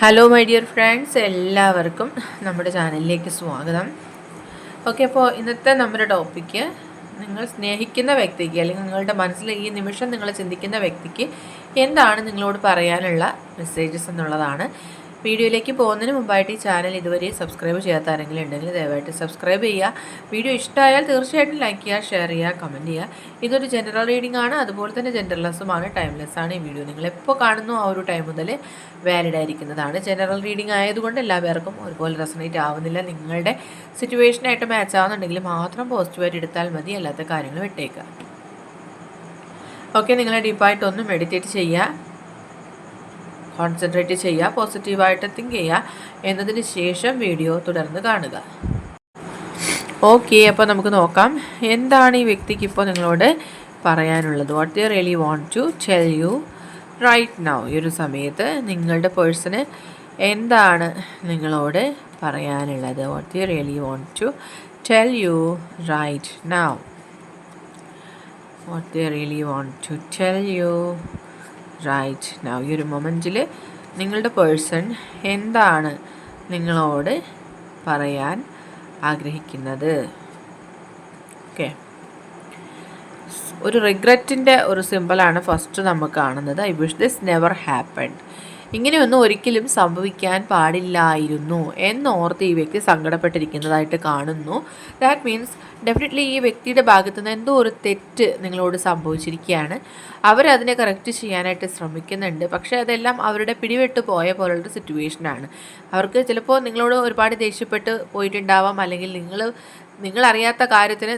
Hello my dear friends, എല്ലാവർക്കും നമ്മുടെ ചാനലിലേക്ക് സ്വാഗതം. ഓക്കെ, അപ്പോൾ ഇന്നത്തെ നമ്മുടെ ടോപ്പിക്ക് നിങ്ങൾ സ്നേഹിക്കുന്ന വ്യക്തിക്ക് അല്ലെങ്കിൽ നിങ്ങളുടെ മനസ്സിൽ ഈ നിമിഷം നിങ്ങൾ ചിന്തിക്കുന്ന വ്യക്തിക്ക് എന്താണ് നിങ്ങളോട് പറയാനുള്ള മെസ്സേജസ് എന്നുള്ളതാണ്. വീഡിയോയിലേക്ക് പോകുന്നതിന് മുമ്പായിട്ട് ഈ ചാനൽ ഇതുവരെ സബ്സ്ക്രൈബ് ചെയ്യാത്ത ആരെങ്കിലും ഉണ്ടെങ്കിൽ ദയവായിട്ട് സബ്സ്ക്രൈബ് ചെയ്യുക. വീഡിയോ ഇഷ്ടമായാൽ തീർച്ചയായിട്ടും ലൈക്ക് ചെയ്യുക, ഷെയർ ചെയ്യുക, കമൻറ്റ് ചെയ്യുക. ഇതൊരു ജനറൽ റീഡിംഗ് ആണ്, അതുപോലെ തന്നെ ജെൻഡർലെസ്സുമാണ്, ടൈംലെസ് ആണ്. ഈ വീഡിയോ നിങ്ങൾ എപ്പോൾ കാണുന്നു ആ ഒരു ടൈം മുതൽ വാലിഡ് ആയിരിക്കുന്നതാണ്. ജനറൽ റീഡിംഗ് ആയതുകൊണ്ട് എല്ലാ പേർക്കും ഒരുപോലെ റെസണേറ്റ് ആവുന്നില്ല. നിങ്ങളുടെ സിറ്റുവേഷനായിട്ട് മാച്ച് ആവുന്നുണ്ടെങ്കിൽ മാത്രം പോസിറ്റീവായിട്ട് എടുത്താൽ മതി, അല്ലാത്ത കാര്യങ്ങൾ വിട്ടേക്കുക. ഓക്കെ, നിങ്ങൾ ഡീപ്പായിട്ടൊന്ന് മെഡിറ്റേറ്റ് ചെയ്യുക, കോൺസെൻട്രേറ്റ് ചെയ്യുക, പോസിറ്റീവായിട്ട് തിങ്ക് ചെയ്യുക. എന്നതിന് ശേഷം വീഡിയോ തുടർന്ന് കാണുക. ഓക്കെ, അപ്പോൾ നമുക്ക് നോക്കാം എന്താണ് ഈ വ്യക്തിക്ക് ഇപ്പോൾ നിങ്ങളോട് പറയാനുള്ളത്. What they really want to tell you right now. ഈ ഒരു സമയത്ത് നിങ്ങളുടെ പേഴ്സണ് എന്താണ് നിങ്ങളോട് പറയാനുള്ളത്. What they really want to tell you right now. What they really want to tell you right now. ഈ ഒരു മൊമെൻറ്റിൽ നിങ്ങളുടെ പേഴ്സൺ എന്താണ് നിങ്ങളോട് പറയാൻ ആഗ്രഹിക്കുന്നത്. ഓക്കെ, ഒരു റിഗ്രറ്റിൻ്റെ ഒരു സിമ്പിളാണ് ഫസ്റ്റ് നമുക്ക് കാണുന്നത്. I wish this never happened. ഇങ്ങനെയൊന്നും ഒരിക്കലും സംഭവിക്കാൻ പാടില്ലായിരുന്നു എന്നോർത്ത് ഈ വ്യക്തി സങ്കടപ്പെട്ടിരിക്കുന്നതായിട്ട് കാണുന്നു. ദാറ്റ് മീൻസ് ഡെഫിനറ്റ്ലി ഈ വ്യക്തിയുടെ ഭാഗത്തു നിന്ന് എന്തോ ഒരു തെറ്റ് നിങ്ങളോട് സംഭവിച്ചിരിക്കുകയാണ്. അവരതിനെ കറക്റ്റ് ചെയ്യാനായിട്ട് ശ്രമിക്കുന്നുണ്ട്, പക്ഷേ അതെല്ലാം അവരുടെ പിടിവിട്ട് പോയ പോലുള്ളൊരു സിറ്റുവേഷനാണ്. അവർക്ക് ചിലപ്പോൾ നിങ്ങളോട് ഒരുപാട് ദേഷ്യപ്പെട്ട് പോയിട്ടുണ്ടാവാം, അല്ലെങ്കിൽ നിങ്ങളറിയാത്ത കാര്യത്തിന്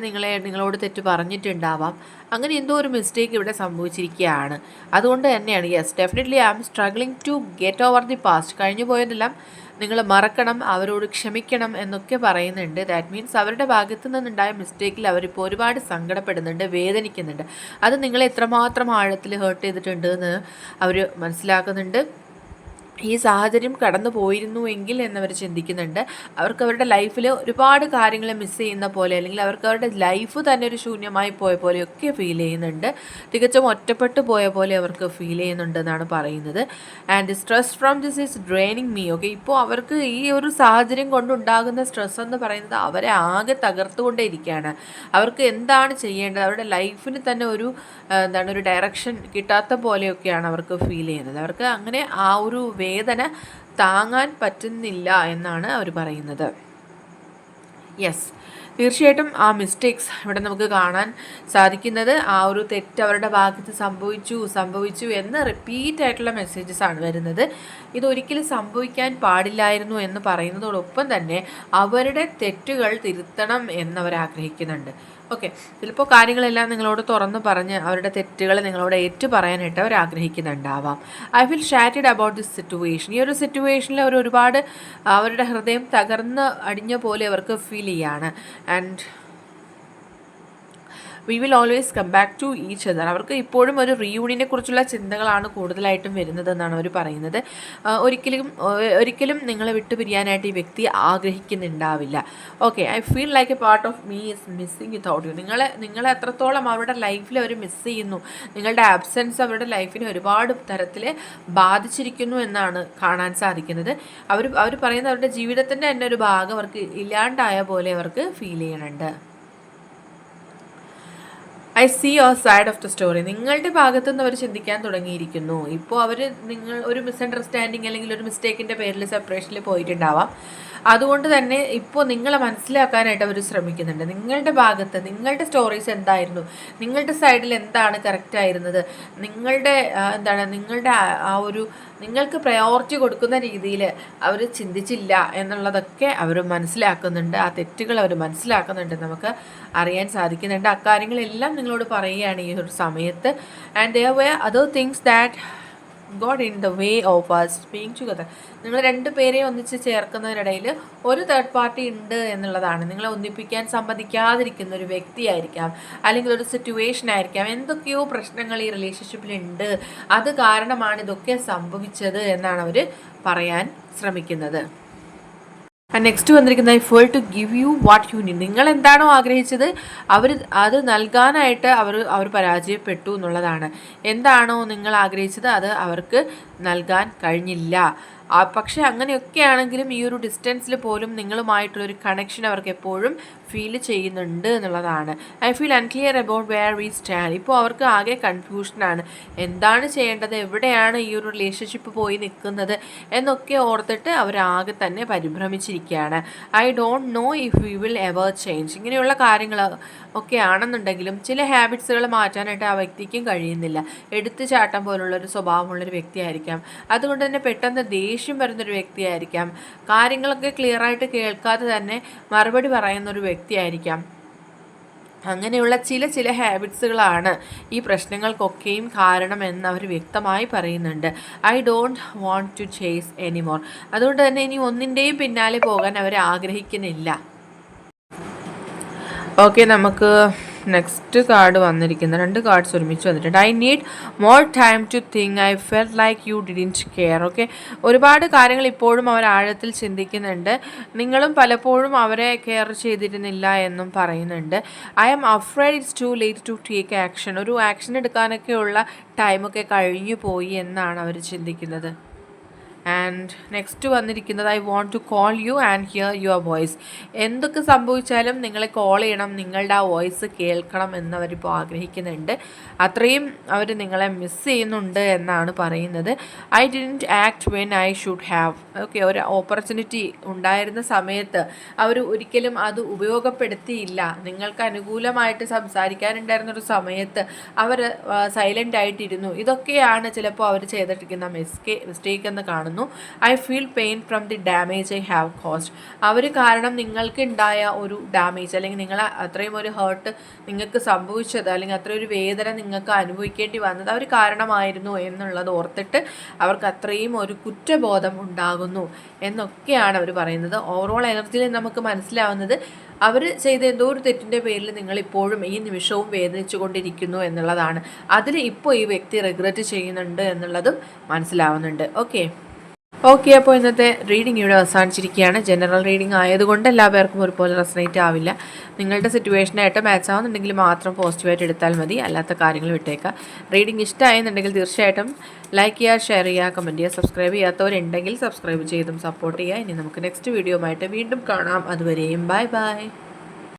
നിങ്ങളോട് തെറ്റ് പറഞ്ഞിട്ടുണ്ടാവാം. അങ്ങനെ എന്തോ ഒരു മിസ്റ്റേക്ക് ഇവിടെ സംഭവിച്ചിരിക്കുകയാണ്. അതുകൊണ്ട് തന്നെയാണ് yes definitely I am struggling to get over the past. കഴിഞ്ഞു പോയതെല്ലാം നിങ്ങൾ മറക്കണം, അവരോട് ക്ഷമിക്കണം എന്നൊക്കെ പറയുന്നുണ്ട്. ദാറ്റ് മീൻസ് അവരുടെ ഭാഗത്തു നിന്നുണ്ടായ മിസ്റ്റേക്കിൽ അവരിപ്പോൾ ഒരുപാട് സങ്കടപ്പെടുന്നുണ്ട്, വേദനിക്കുന്നുണ്ട്. അത് നിങ്ങളെ എത്രമാത്രം ആഴത്തിൽ ഹേർട്ട് ചെയ്തിട്ടുണ്ട് എന്ന് അവർ മനസ്സിലാക്കുന്നുണ്ട്. ഈ സാഹചര്യം കടന്നു പോയിരുന്നുവെങ്കിൽ എന്നവർ ചിന്തിക്കുന്നുണ്ട്. അവർക്ക് അവരുടെ ലൈഫിൽ ഒരുപാട് കാര്യങ്ങൾ മിസ് ചെയ്യുന്ന പോലെ, അല്ലെങ്കിൽ അവർക്ക് അവരുടെ ലൈഫ് തന്നെ ഒരു ശൂന്യമായി പോയ പോലെയൊക്കെ ഫീൽ ചെയ്യുന്നുണ്ട്. തികച്ചും ഒറ്റപ്പെട്ടു പോയ പോലെ അവർക്ക് ഫീൽ ചെയ്യുന്നുണ്ട് എന്നാണ് പറയുന്നത്. And stress from this is draining me. Okay, ഇപ്പോൾ അവർക്ക് ഈ ഒരു സാഹചര്യം കൊണ്ടുണ്ടാകുന്ന സ്ട്രെസ് എന്ന് പറയുന്നത് അവരെ ആകെ തകർത്തുകൊണ്ടേയിരിക്കുകയാണ്. അവർക്ക് എന്താണ് ചെയ്യേണ്ടത്, അവരുടെ ലൈഫിന് തന്നെ ഒരു ഒരു ഡയറക്ഷൻ കിട്ടാത്ത പോലെയൊക്കെയാണ് അവർക്ക് ഫീൽ ചെയ്യുന്നത്. അവർക്ക് അങ്ങനെ ആ ഒരു വേദന താങ്ങാൻ പറ്റുന്നില്ല എന്നാണ് അവർ പറയുന്നത്. യെസ്, തീർച്ചയായിട്ടും ആ മിസ്റ്റേക്സ് ഇവിടെ നമുക്ക് കാണാൻ സാധിക്കുന്നത്. ആ ഒരു തെറ്റ് അവരുടെ ഭാഗത്ത് സംഭവിച്ചു എന്ന് റിപ്പീറ്റ് ആയിട്ടുള്ള മെസ്സേജസ് ആണ് വരുന്നത്. ഇതൊരിക്കലും സംഭവിക്കാൻ പാടില്ലായിരുന്നു എന്ന് പറയുന്നതോടൊപ്പം തന്നെ അവരുടെ തെറ്റുകൾ തിരുത്തണം എന്നവർ ആഗ്രഹിക്കുന്നുണ്ട്. ഓക്കെ, ചിലപ്പോൾ കാര്യങ്ങളെല്ലാം നിങ്ങളോട് തുറന്ന് പറഞ്ഞ് അവരുടെ തെറ്റുകൾ നിങ്ങളോട് ഏറ്റു പറയാനായിട്ട് അവർ ആഗ്രഹിക്കുന്നുണ്ടാവാം. I feel shattered about this situation. ഈ ഒരു സിറ്റുവേഷനിൽ അവർ ഒരുപാട് അവരുടെ ഹൃദയം തകർന്ന് അടിഞ്ഞ പോലെ അവർക്ക് ഫീൽ ചെയ്യാണ്. And we will always come back to each other. അവർക്ക് ഇപ്പോഴും ഒരു റീയൂണിയനെ കുറിച്ചുള്ള ചിന്തകളാണ് കൂടുതലായിട്ടും വരുന്നത് എന്നാണ് അവർ പറയുന്നത്. ഒരിക്കലും നിങ്ങളെ വിട്ടുപിരിയാനായിട്ട് ഈ വ്യക്തി ആഗ്രഹിക്കുന്നുണ്ടാവില്ല. Okay, I feel like a part of me is missing without you. നിങ്ങളെ എത്രത്തോളം അവരുടെ ലൈഫിൽ അവർ മിസ് ചെയ്യുന്നു, നിങ്ങളുടെ ആബ്സെൻസ് അവരുടെ ലൈഫിനെ ഒരുപാട് തരത്തിൽ ബാധിച്ചിരിക്കുന്നു എന്നാണ് കാണാൻ സാധിക്കുന്നത്. അവർ പറയുന്നത് അവരുടെ ജീവിതത്തിൻ്റെ തന്നെ ഒരു ഭാഗം അവർക്ക് ഇല്ലാണ്ടായ പോലെ അവർക്ക് ഫീൽ ചെയ്യുന്നുണ്ട്. I see your side of the story. നിങ്ങളുടെ ഭാഗത്തുനിന്ന് അവർ ചിന്തിക്കാൻ തുടങ്ങിയിരിക്കുന്നു. ഇപ്പോൾ നിങ്ങൾ ഒരു മിസ്അണ്ടർസ്റ്റാൻഡിങ് അല്ലെങ്കിൽ ഒരു മിസ്റ്റേക്കിൻ്റെ പേരിൽ സെപ്പറേഷനിൽ പോയിട്ടുണ്ടാവാം. അതുകൊണ്ട് തന്നെ ഇപ്പോൾ നിങ്ങളെ മനസ്സിലാക്കാനായിട്ട് അവർ ശ്രമിക്കുന്നുണ്ട്. നിങ്ങളുടെ ഭാഗത്ത് നിങ്ങളുടെ സ്റ്റോറീസ് എന്തായിരുന്നു, നിങ്ങളുടെ സൈഡിൽ എന്താണ് കറക്റ്റ് ആയിരുന്നത്, നിങ്ങളുടെ ആ ഒരു നിങ്ങൾക്ക് പ്രയോറിറ്റി കൊടുക്കുന്ന രീതിയിൽ അവർ ചിന്തിച്ചില്ല എന്നുള്ളതൊക്കെ അവർ മനസ്സിലാക്കുന്നുണ്ട്. ആ തെറ്റുകൾ അവർ മനസ്സിലാക്കുന്നുണ്ട്, നമുക്ക് അറിയാൻ സാധിക്കുന്നുണ്ട്. അക്കാര്യങ്ങളെല്ലാം നിങ്ങളോട് പറയുകയാണ് ഈ ഒരു സമയത്ത്. And there were other things that got in the way of us being together. നിങ്ങൾ രണ്ട് പേരെയും ഒന്നിച്ച് ചേർക്കുന്നതിനിടയിൽ ഒരു തേർഡ് പാർട്ടി ഉണ്ട് എന്നുള്ളതാണ്. നിങ്ങളെ ഒന്നിപ്പിക്കാൻ സമ്മതിക്കാതിരിക്കുന്ന ഒരു വ്യക്തിയായിരിക്കാം, അല്ലെങ്കിൽ ഒരു സിറ്റുവേഷൻ ആയിരിക്കാം. എന്തൊക്കെയോ പ്രശ്നങ്ങൾ ഈ റിലേഷൻഷിപ്പിലുണ്ട്, അത് കാരണമാണ് ഇതൊക്കെ സംഭവിച്ചത് എന്നാണ് അവർ പറയാൻ ശ്രമിക്കുന്നത്. നെക്സ്റ്റ് വന്നിരിക്കുന്ന I fail to give you what you need. നിങ്ങൾ എന്താണോ ആഗ്രഹിച്ചത് അത് നൽകാനായിട്ട് അവർ പരാജയപ്പെട്ടു എന്നുള്ളതാണ്. എന്താണോ നിങ്ങൾ ആഗ്രഹിച്ചത് അത് അവർക്ക് നൽകാൻ കഴിഞ്ഞില്ല. പക്ഷേ അങ്ങനെയൊക്കെ ആണെങ്കിലും ഈ ഒരു ഡിസ്റ്റൻസിൽ പോലും നിങ്ങളുമായിട്ടുള്ളൊരു കണക്ഷൻ അവർക്ക് എപ്പോഴും ഫീൽ ചെയ്യുന്നുണ്ട് എന്നുള്ളതാണ്. I feel unclear about where we stand. ഇപ്പോൾ അവർക്ക് ആകെ കൺഫ്യൂഷനാണ്, എന്താണ് ചെയ്യേണ്ടത്, എവിടെയാണ് ഈ ഒരു റിലേഷൻഷിപ്പ് പോയി നിൽക്കുന്നത് എന്നൊക്കെ ഓർത്തിട്ട് അവരാകെ തന്നെ പരിഭ്രമിച്ചിരിക്കുകയാണ്. I don't know if we will ever change. ഇങ്ങനെയുള്ള കാര്യങ്ങൾ ഒക്കെ ആണെന്നുണ്ടെങ്കിലും ചില ഹാബിറ്റ്സുകൾ മാറ്റാനായിട്ട് ആ വ്യക്തിക്കും കഴിയുന്നില്ല. എടുത്തുചാട്ടം പോലുള്ളൊരു സ്വഭാവമുള്ളൊരു വ്യക്തിയായിരിക്കാം. അതുകൊണ്ട് തന്നെ പെട്ടെന്ന് ദേഷ്യം വരുന്നൊരു വ്യക്തിയായിരിക്കാം. കാര്യങ്ങളൊക്കെ ക്ലിയറായിട്ട് കേൾക്കാതെ തന്നെ മറുപടി പറയുന്നൊരു വ്യക്തിയായിരിക്കാം. അങ്ങനെയുള്ള ചില ഹാബിറ്റ്സുകളാണ് ഈ പ്രശ്നങ്ങൾക്കൊക്കെയും കാരണമെന്ന് അവർ വ്യക്തമായി പറയുന്നുണ്ട്. I don't want to chase anymore. അതുകൊണ്ട് തന്നെ ഇനി ഒന്നിൻ്റെയും പിന്നാലെ പോകാൻ അവർ ആഗ്രഹിക്കുന്നില്ല. ഓക്കെ, നമുക്ക് നെക്സ്റ്റ് കാർഡ് വന്നിരിക്കുന്നത് 2 കാർഡ്സ് ഒരുമിച്ച് വന്നിട്ടുണ്ട്. I need more time to think. I felt like you didn't care. Okay, ഒരുപാട് കാര്യങ്ങൾ ഇപ്പോഴും അവർ ആഴത്തിൽ ചിന്തിക്കുന്നുണ്ട്. നിങ്ങളും പലപ്പോഴും അവരെ കെയർ ചെയ്തിരുന്നില്ല എന്നും പറയുന്നുണ്ട്. I am afraid it's too late to take action. ഒരു ആക്ഷൻ എടുക്കാനൊക്കെയുള്ള ടൈമൊക്കെ കഴിഞ്ഞു പോയി എന്നാണ് അവർ ചിന്തിക്കുന്നത്. ആൻഡ് നെക്സ്റ്റ് വന്നിരിക്കുന്നത് I want to call you and hear your voice. എന്തൊക്കെ സംഭവിച്ചാലും നിങ്ങളെ കോൾ ചെയ്യണം, നിങ്ങളുടെ ആ വോയിസ് കേൾക്കണം എന്നവരിപ്പോൾ ആഗ്രഹിക്കുന്നുണ്ട്. അത്രയും അവർ നിങ്ങളെ മിസ് ചെയ്യുന്നുണ്ട് എന്നാണ് പറയുന്നത്. I didn't act when I should have. Okay, ഒരു ഓപ്പർച്യൂണിറ്റി ഉണ്ടായിരുന്ന സമയത്ത് അവർ ഒരിക്കലും അത് ഉപയോഗപ്പെടുത്തിയില്ല. നിങ്ങൾക്ക് അനുകൂലമായിട്ട് സംസാരിക്കാനുണ്ടായിരുന്നൊരു സമയത്ത് അവർ സൈലൻ്റ് ആയിട്ടിരുന്നു. ഇതൊക്കെയാണ് ചിലപ്പോൾ അവർ ചെയ്തിട്ടിരിക്കുന്ന മിസ്റ്റേക്ക് എന്ന് കാണുന്നു. I feel pain from the damage I have cost. അവർ കാരണം നിങ്ങൾക്ക് ഉണ്ടായ ഒരു ഡാമേജ്, അല്ലെങ്കിൽ നിങ്ങൾ അത്രയും ഒരു ഹേർട്ട് നിങ്ങൾക്ക് സംഭവിച്ചത്, അല്ലെങ്കിൽ അത്രയും ഒരു വേദന നിങ്ങൾക്ക് അനുഭവിക്കേണ്ടി വന്നത് അവർ കാരണമായിരുന്നു എന്നുള്ളത് ഓർത്തിട്ട് അവർക്ക് അത്രയും ഒരു കുറ്റബോധം ഉണ്ടാകുന്നു എന്നൊക്കെയാണ് അവർ പറയുന്നത്. ഓവറോൾ എനർജിയിൽ നമുക്ക് മനസ്സിലാവുന്നത് അവർ ചെയ്ത എന്തോ ഒരു തെറ്റിൻ്റെ പേരിൽ നിങ്ങളിപ്പോഴും ഈ നിമിഷവും വേദനിച്ചു കൊണ്ടിരിക്കുന്നു എന്നുള്ളതാണ്. അതിൽ ഇപ്പോൾ ഈ വ്യക്തി റിഗ്രറ്റ് ചെയ്യുന്നുണ്ട് എന്നുള്ളതും മനസ്സിലാവുന്നുണ്ട്. ഓക്കെ, അപ്പോൾ ഇന്നത്തെ റീഡിംഗ് ഇവിടെ അവസാനിച്ചിരിക്കുകയാണ്. ജനറൽ റീഡിംഗ് ആയതുകൊണ്ട് എല്ലാ പേർക്കും ഒരുപോലെ റെസനേറ്റ് ആവില്ല. നിങ്ങളുടെ സിറ്റുവേഷനായിട്ട് മാച്ച് ആവുന്നുണ്ടെങ്കിൽ മാത്രം പോസിറ്റീവായിട്ട് എടുത്താൽ മതി, അല്ലാത്ത കാര്യങ്ങൾ വിട്ടേക്കുക. റീഡിംഗ് ഇഷ്ടമായെന്നുണ്ടെങ്കിൽ തീർച്ചയായിട്ടും ലൈക്ക് ചെയ്യുക, ഷെയർ ചെയ്യുക, കമൻറ്റ് ചെയ്യുക. സബ്സ്ക്രൈബ് ചെയ്യാത്തവരുണ്ടെങ്കിൽ സബ്സ്ക്രൈബ് ചെയ്തും സപ്പോർട്ട് ചെയ്യുക. ഇനി നമുക്ക് നെക്സ്റ്റ് വീഡിയോ ആയിട്ട് വീണ്ടും കാണാം. അതുവരെയും ബൈ ബൈ.